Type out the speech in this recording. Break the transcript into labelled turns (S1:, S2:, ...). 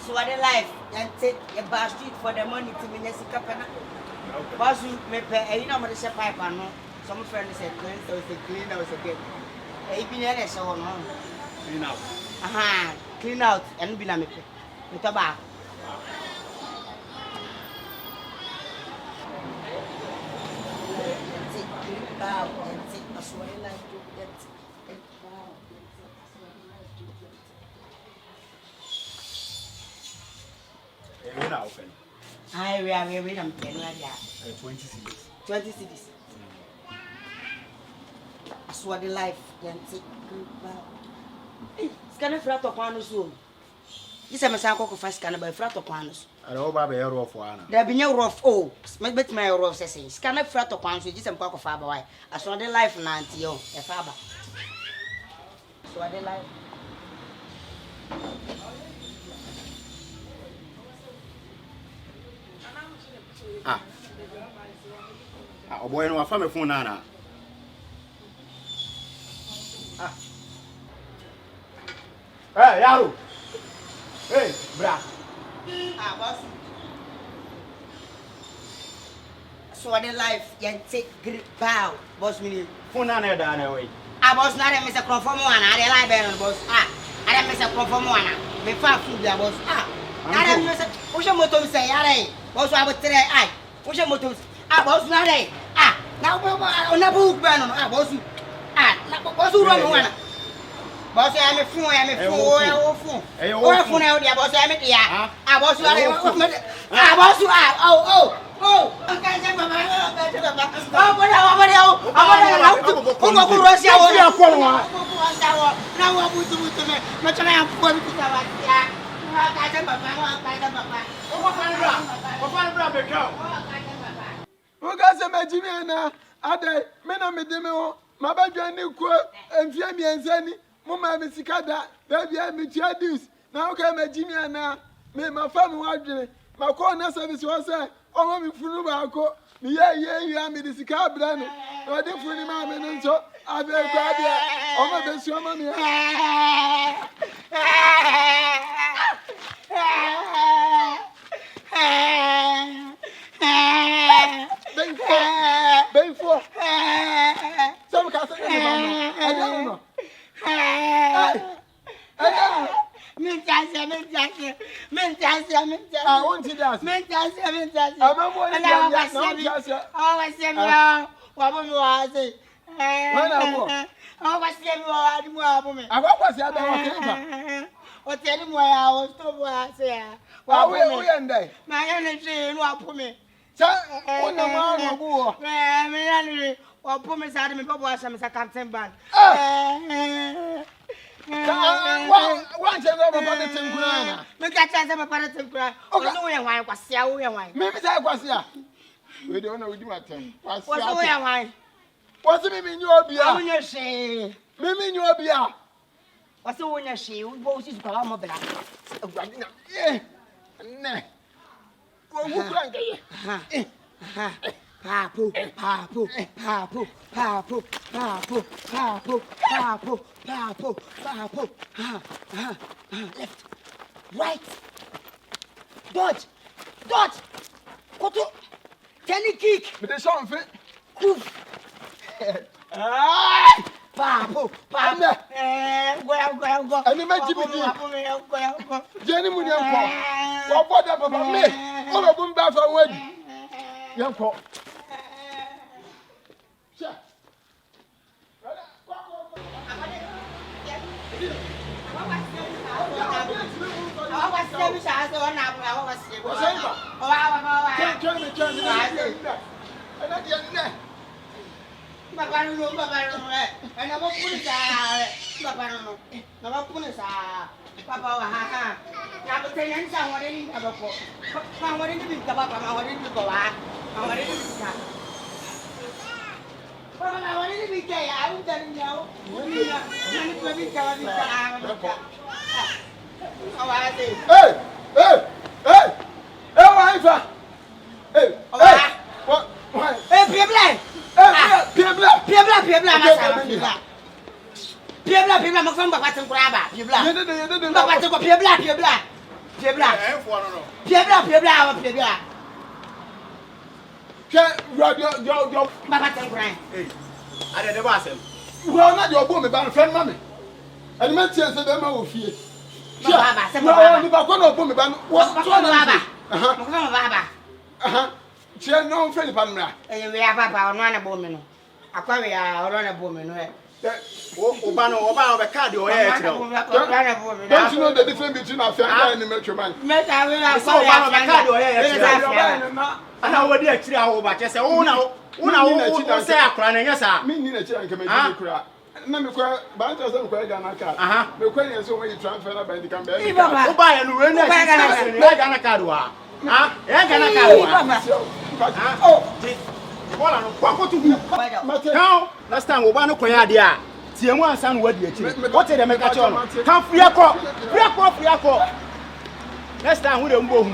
S1: So what the life and take a bar street for the money to me, Jessica Pena. Boss, me pay, you know, what is a pipe, I know. Some friends said, so it's a clean out again. A been so on.
S2: Clean out.
S1: Aha, clean out and be with tobacco. Bow and take a sway like to get it bow.
S2: Now open.
S1: I we are very I'm 20
S2: cities.
S1: 20 cities. I swear the life and take bow. Scan a flat of one soon. This is a cocoa fast scanner by flat of panos.
S2: I know about a rough one.
S1: There be no rough oh, bet my rough says scan a flat of panos with this and cocoa fab away. I saw the life nanty a faber. So the life.
S2: Oh boy, no, I found a phone, Nana. Hey, Yahoo! Hey, bra.
S1: Boss. So the life you take grip bow, boss me.
S2: Phone Nana down away.
S1: Boss not a Mr. Conform one, I like boss. I am Mr. Conform one. Me far food, boss. I am Mr. What's your motto say? Boss, I would tell I. What's your motto? Boss, not a. Now, on a book, boss. Boss, who run one. Boss, I'm a fool, I'm a fool. I'm fool out there, boss. I'm a dear. I was
S3: Ade, me na me de me ho, ma ba dwan ne ko, enfia mi ensani, mo ma me sikada, da bia me tia dus. Na o ka ma jimi ana, me ma fa me wadwene, ma ko na service wo say, o ma me funu ba ko, me ye me de sika bra no. O de funu ma me no so, abe kwa dia, o ma be su ma me. Before. Some can say I don't know. I want to dance. What's it mean? You'll be on your shame. Mimi, you'll be out.
S1: What's the one you see? We both is Palama Black.
S3: Yeah. Nah. Who drank it?
S1: Papu, papu, papu, papu, papu, papu, papu, papu, papu. Left, right, dodge, dodge. Go to tenny kick.
S3: But there's something.
S1: Poof. Papu, papu. Go.
S3: And you make Jimmy Jenny Munian. What about me? What about that for wedding? Young cop.
S1: Piebra.
S2: Piebra.
S1: Piebra.
S3: Your
S1: Baba Tengran.
S2: Hey. I did the bassem.
S3: well, not your woman, but friend, mammy. And my chance of them will fear.
S1: Baba, say
S3: No,
S1: Baba.
S3: if I go to me, but what's
S1: Baba?
S3: Baba? She no friend, Pamela.
S1: And we have Papa on one woman. Aquaria or on a woman.
S2: Obano, the card or
S3: Don't you know the difference between our family and the metro man?
S1: I will have
S2: so bad the card or and I would actually over just say, oh, no, one say a crown, yes, sir.
S3: Me, a child can make a cry. Number but doesn't quite gonna car. The question is when you transfer by the campaign.
S2: Who buy and run a card? Oh, last time Obano Koyadia, Tiamu San Wadi, what did I make a channel? Come free a crop, next time we don't go.